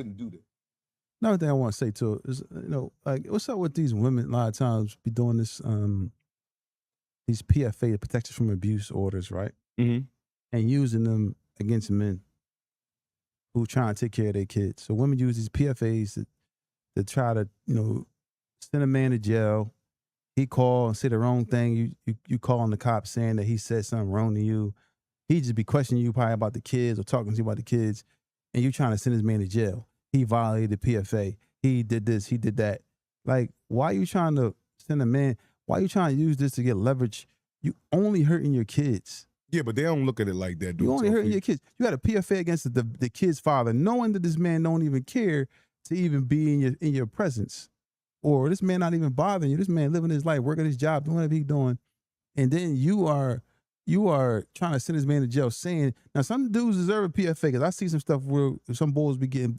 couldn't do that. Another thing I want to say too is, like, what's up with these women? A lot of times be doing this, these PFA, protection from abuse orders, right? Mm-hmm. And using them against men who trying to take care of their kids. So women use these PFAs to try to, send a man to jail. He call and say the wrong thing. You calling the cops saying that he said something wrong to you. He just be questioning you probably about the kids or talking to you about the kids, and you trying to send his man to jail. He violated PFA. He did this. He did that. Like, why are you trying to send a man? Why are you trying to use this to get leverage? You only hurting your kids. Yeah, but they don't look at it like that, dude. You only hurting your kids. You got a PFA against the kid's father, knowing that this man don't even care to even be in your presence. Or this man not even bothering you. This man living his life, working his job, doing whatever he's doing. And then you are trying to send this man to jail, saying, now some dudes deserve a PFA, because I see some stuff where some boys be doing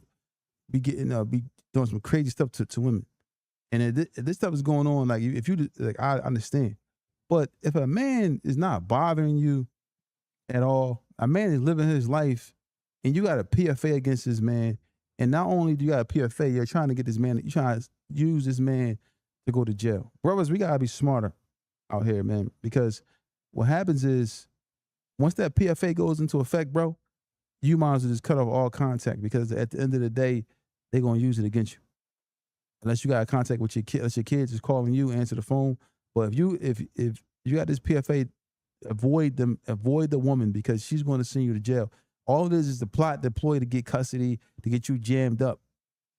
some crazy stuff to women. And if this stuff is going on, like, if you, like, I understand. But if a man is not bothering you at all, a man is living his life, and you got a PFA against this man, and not only do you got a PFA, you're trying to get this man, you're trying to use this man to go to jail. Brothers, we gotta be smarter out here, man, because what happens is, once that PFA goes into effect, bro, you might as well just cut off all contact, because at the end of the day, they're gonna use it against you. Unless you got contact with your kid, unless your kids is calling you, answer the phone. But if you got this PFA, avoid the woman, because she's going to send you to jail. All it is the plot deployed to get custody, to get you jammed up,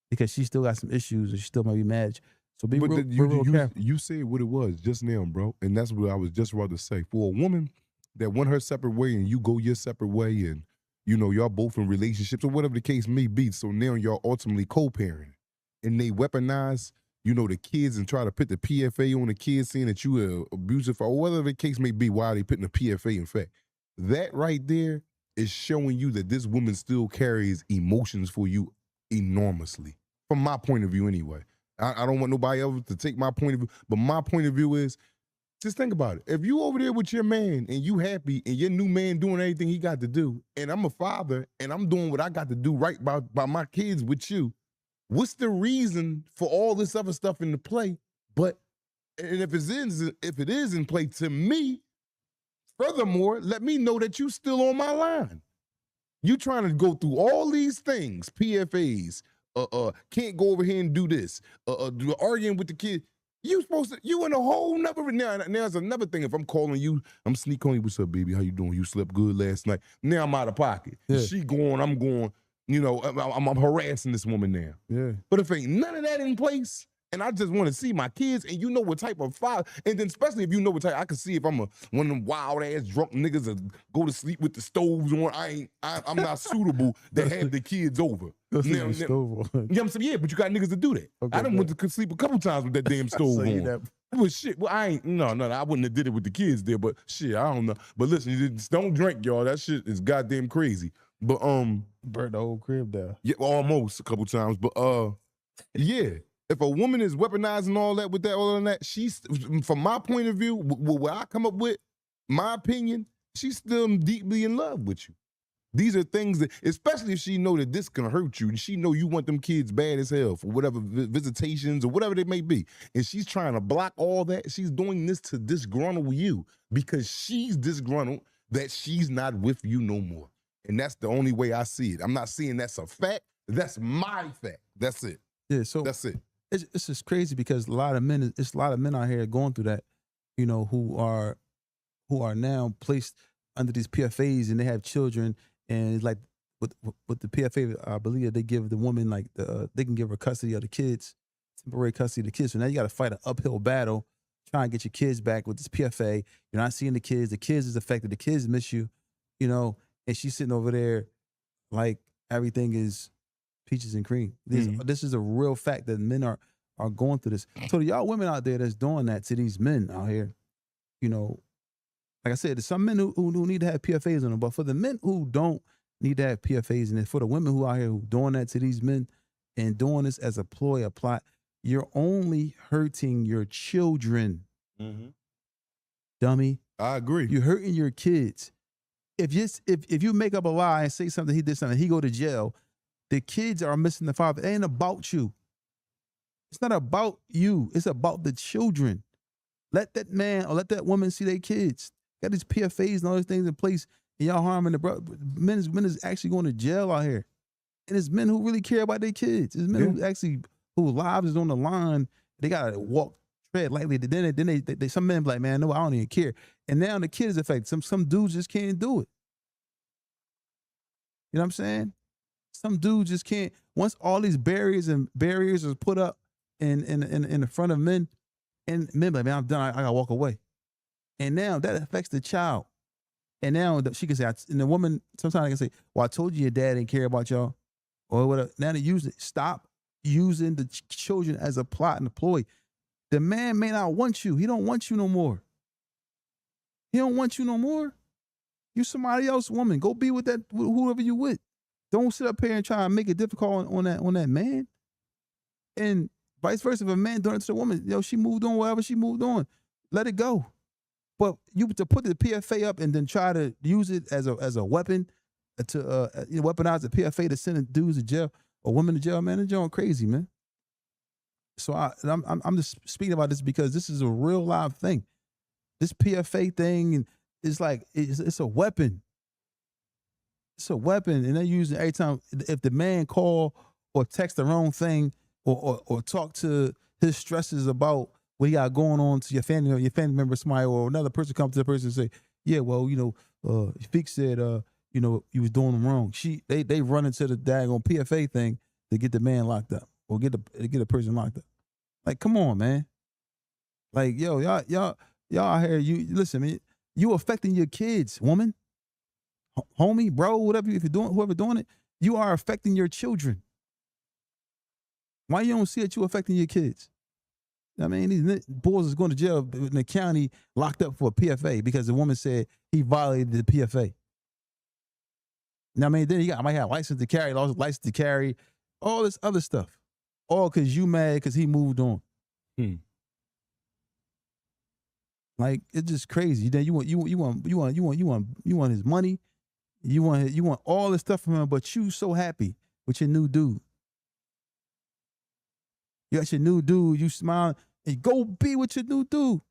because she still got some issues and she still might be mad. So be real careful. You said what it was just now, bro, and that's what I was just about to say. For a woman that went her separate way and you go your separate way, and y'all both in relationships or whatever the case may be, so now y'all ultimately co-parenting, and they weaponize the kids and try to put the PFA on the kids, saying that you are abusive, or whatever the case may be, why are they putting the PFA in fact. That right there is showing you that this woman still carries emotions for you enormously, from my point of view anyway. I don't want nobody else to take my point of view, but my point of view is, just think about it. If you over there with your man and you happy and your new man doing everything he got to do, and I'm a father and I'm doing what I got to do right by my kids with you, what's the reason for all this other stuff in the play? And if it is in play, to me, furthermore, let me know that you still on my line. You trying to go through all these things, PFAs, can't go over here and do this, arguing with the kid. You in a whole nother, now there's another thing. If I'm calling you, I'm sneaking on you, what's up, baby? How you doing? You slept good last night? Now I'm out of pocket. Yeah. She going, I'm going. I'm harassing this woman now. Yeah. But if ain't none of that in place, and I just want to see my kids, and you know what type of father, and then especially if you know what type, I can see if I'm one of them wild ass drunk niggas that go to sleep with the stoves on. I'm not suitable to have the kids over. Stove on. Yeah, I'm saying, yeah, but you got niggas to do that. Okay, I done went to sleep a couple times with that damn stove on. But shit, well, I wouldn't have did it with the kids there, but shit, I don't know. But listen, you just don't drink, y'all. That shit is goddamn crazy. But burnt the whole crib down. Yeah, almost a couple times. But yeah. If a woman is weaponizing all that, she's, from my point of view, what I come up with, my opinion, she's still deeply in love with you. These are things that, especially if she know that this can hurt you, and she know you want them kids bad as hell for whatever visitations or whatever they may be, and she's trying to block all that. She's doing this to disgruntle you, because she's disgruntled that she's not with you no more. And that's the only way I see it. I'm not saying that's a fact. That's my fact. That's it. Yeah, so that's it. It's just crazy, because a lot of men out here going through that, who are now placed under these PFAs, and they have children, and it's like with the PFA, I believe they give the woman, like, they can give her custody of the kids, temporary custody of the kids. So now you got to fight an uphill battle trying to get your kids back with this PFA. You're not seeing the kids is affected, the kids miss you, and she's sitting over there like everything is peaches and cream. This is a real fact that men are going through this. So to y'all women out there that's doing that to these men out here, like I said, there's some men who need to have PFAs on them, but for the men who don't need to have PFAs, and for the women who out here who doing that to these men and doing this as a ploy, a plot, you're only hurting your children. Mm-hmm. Dummy. I agree. You're hurting your kids. If you make up a lie and say something, he did something, he go to jail, The kids are missing the father. It ain't about you. It's not about you. It's about the children. Let that man or let that woman see their kids. Got these PFAs and all these things in place, and y'all harming the brother. Men is actually going to jail out here, and it's men who really care about their kids. It's men who actually whose lives is on the line. They gotta walk, tread lightly. Then they some men be like, man, no, I don't even care. And now the kid is affected. Some dudes just can't do it. You know what I'm saying? Some dudes just can't. Once all these barriers are put up in the front of men, and men be like, man, I'm done. I gotta walk away. And now that affects the child. And now she can say, and the woman sometimes can say, well, I told you your dad didn't care about y'all, or whatever. Now they use it. Stop using the children as a plot and a ploy. The man may not want you. He don't want you no more. He don't want you no more. You somebody else woman. Go be with whoever you with. Don't sit up here and try to make it difficult on that man. And vice versa, if a man doing it to the woman, she moved on, whatever she moved on. Let it go. But you to put the PFA up and then try to use it as a weapon to weaponize the PFA to send dudes to jail or women to jail, man, it's going crazy, man. So I'm just speaking about this because this is a real live thing. This PFA thing is like it's a weapon. It's a weapon, and they use it every time. If the man call or text the wrong thing or talk to his stresses about what he got going on to your family member, somebody, or another person come to the person and say, yeah, well, Feek said, you was doing them wrong. They run into the daggone PFA thing to get the man locked up or get a person locked up. Like, come on, man. Like, yo, y'all out here, listen, man, you affecting your kids, woman, homie, bro, whatever. If you're doing, whoever doing it, you are affecting your children. Why you don't see that you affecting your kids? I mean, these boys is going to jail in the county locked up for a PFA because the woman said he violated the PFA. Now, I mean, then might have license to carry, lost license to carry, all this other stuff, all because you mad because he moved on. Like, it's just crazy. Then you want his money, you want all this stuff from him, but you so happy with your new dude. You got your new dude, you smile, and go be with your new dude.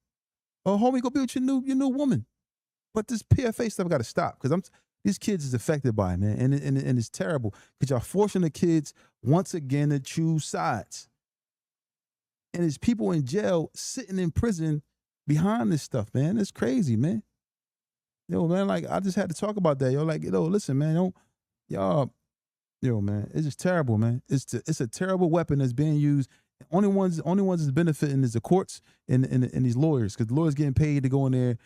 Or homie, go be with your new woman. But this PFA stuff got to stop because these kids is affected by it, man, and it's terrible because y'all forcing the kids once again to choose sides. And there's people in jail sitting in prison behind this stuff, man. It's crazy, man. Man, like I just had to talk about that. Listen, man, man, it's just terrible, man. It's a terrible weapon that's being used. Only ones that's benefiting is the courts and these lawyers, because the lawyers getting paid to go in there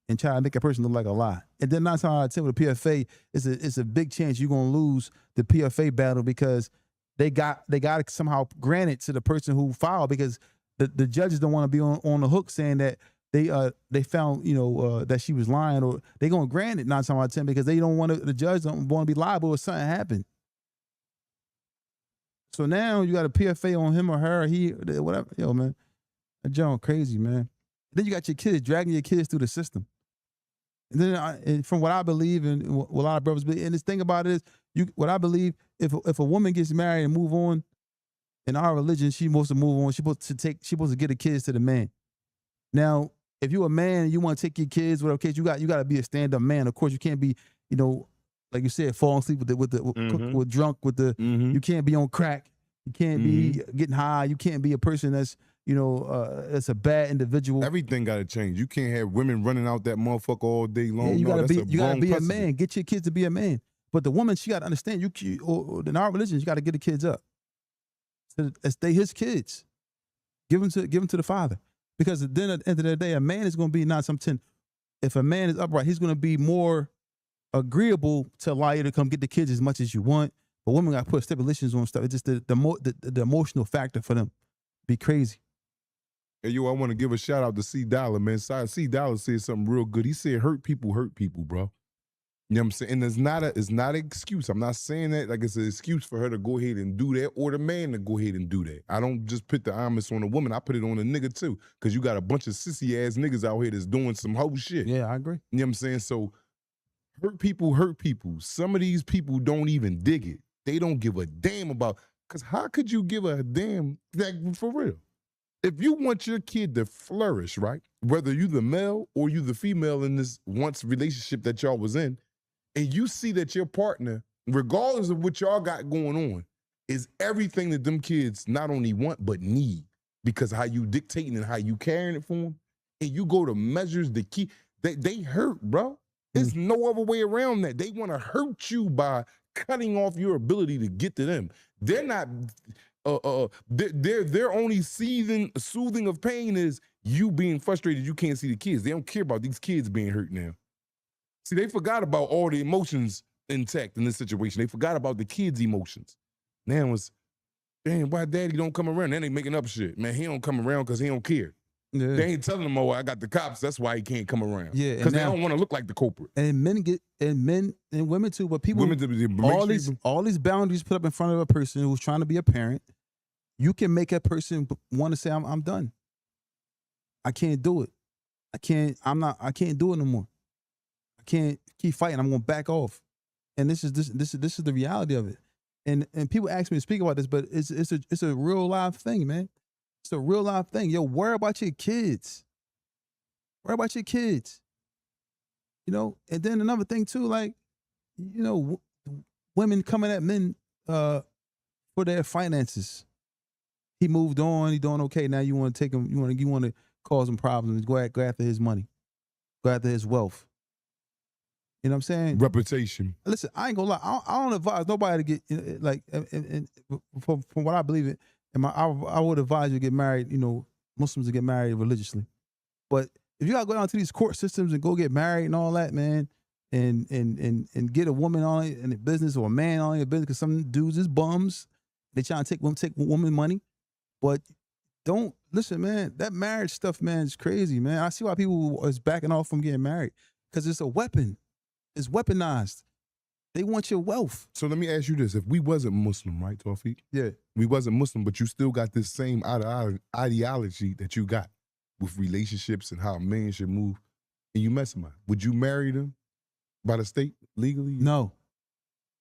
and try to make a person look like a lie. And then 9 times out of 10 with the PFA, it's a big chance you're gonna lose the PFA battle because they got it somehow granted to the person who filed, because the judges don't want to be on the hook saying that they found that she was lying, or they gonna grant it 9 times out of 10 because they don't want the judge don't want to be liable if something happened. So now you got a PFA on him or her, or he, whatever. Yo, man, that John crazy, man. Then you got your kids dragging your kids through the system. And then and from what I believe, and what a lot of brothers believe, and this thing about it is, what I believe, if a woman gets married and move on, in our religion, she's supposed to move on. She's supposed to get the kids to the man. Now, if you're a man and you want to take your kids, whatever case, you got to be a stand-up man. Of course, you can't be, like you said, falling asleep with drunk with the. You can't be on crack. You can't be getting high. You can't be a person that's that's a bad individual. Everything got to change. You can't have women running out that motherfucker all day long. Yeah, you gotta be a man. Get your kids to be a man. But the woman, she got to understand. Or in our religion, you got to get the kids up. They his kids. Give them to the father. Because then at the end of the day, a man is going to be not something. If a man is upright, he's going to be more agreeable to allow you to come get the kids as much as you want. But women got to put stipulations on stuff. It's just the emotional factor for them. Be crazy. Hey, I want to give a shout out to C Dollar, man. C Dollar said something real good. He said, hurt people, bro. You know what I'm saying? And it's not an excuse. I'm not saying that like it's an excuse for her to go ahead and do that, or the man to go ahead and do that. I don't just put the onus on the woman. I put it on the nigga too. Because you got a bunch of sissy ass niggas out here that's doing some whole shit. Yeah, I agree. You know what I'm saying? So hurt people. Some of these people don't even dig it. They don't give a damn about, because how could you give a damn, like, for real? If you want your kid to flourish, right, whether you the male or you the female in this once relationship that y'all was in, and you see that your partner, regardless of what y'all got going on, is everything that them kids not only want but need, because of how you dictating and how you carrying it for them, and you go to measures the key, they hurt, bro. There's no other way around that. They want to hurt you by cutting off your ability to get to them. They're not. Their only soothing of pain is you being frustrated. You can't see the kids. They don't care about these kids being hurt now. See, they forgot about all the emotions intact in this situation. They forgot about the kids' emotions. Now it's, damn, why daddy don't come around? Then they making up shit. Man, he don't come around because he don't care. Yeah. They ain't telling him, oh, I got the cops. That's why he can't come around. Yeah, because they don't want to look like the culprit. And men and women too, but people, all these boundaries put up in front of a person who's trying to be a parent. You can make that person want to say, I'm done. I can't do it. I can't do it no more. I can't keep fighting. I'm gonna back off. And this is the reality of it. And people ask me to speak about this, but it's a real life thing, man. It's a real life thing. Yo, worry about your kids. Worry about your kids. You know, and then another thing too, like, you know, women coming at men for their finances. He moved on. He doing okay. Now you want to take him. You want to cause him problems. Go after his money. Go after his wealth. You know what I'm saying? Reputation. Listen, I ain't gonna lie. I don't advise nobody to get like. And from what I believe in, I would advise you to get married. You know, Muslims to get married religiously. But if you gotta go down to these court systems and go get married and all that, man, and get a woman on it in the business or a man on it in the business, because some dudes is bums. They trying to take woman money. But don't listen, man. That marriage stuff, man, is crazy, man. I see why people is backing off from getting married, because it's a weapon. It's weaponized. They want your wealth. So let me ask you this: if we wasn't Muslim, right, Tawfiq? Yeah, we wasn't Muslim, but you still got this same ideology that you got with relationships and how a man should move, and you mess with them, would you marry them by the state legally? No,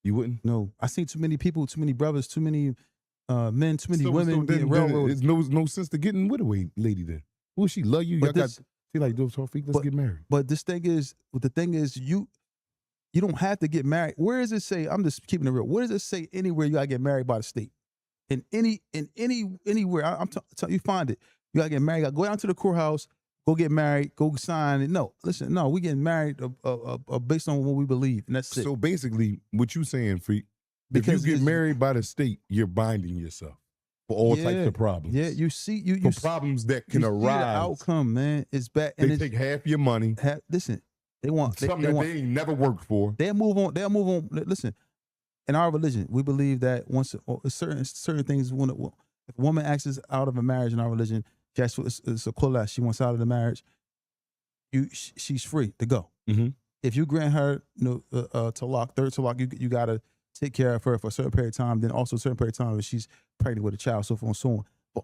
you wouldn't. No, I seen too many people, too many brothers, too many. Men, too many women getting railroaded. There's no sense to getting with a lady then. Will she love you? Y'all got feel like those Tawfiq, let's get married. But the thing is, you don't have to get married. Where does it say? I'm just keeping it real. Where does it say anywhere you gotta get married by the state? Anywhere. I'm telling you, find it. You gotta get married. You gotta go down to the courthouse, go get married, go sign it. No, listen, no, we getting married based on what we believe, and that's it. So basically, what you saying, Freak? Because if you get married by the state, you're binding yourself for all types of problems. Yeah, you see, for problems that can arise. The outcome, man, is bad. And they take half your money. Listen, they want something that they ain't never worked for. They'll move on. Listen, in our religion, we believe that once certain things, if a woman acts out of a marriage in our religion, it's a khula, she wants out of the marriage. She's free to go. Mm-hmm. If you grant her, talaq, third talaq, you gotta take care of her for a certain period of time, then also a certain period of time if she's pregnant with a child, so forth and so on. But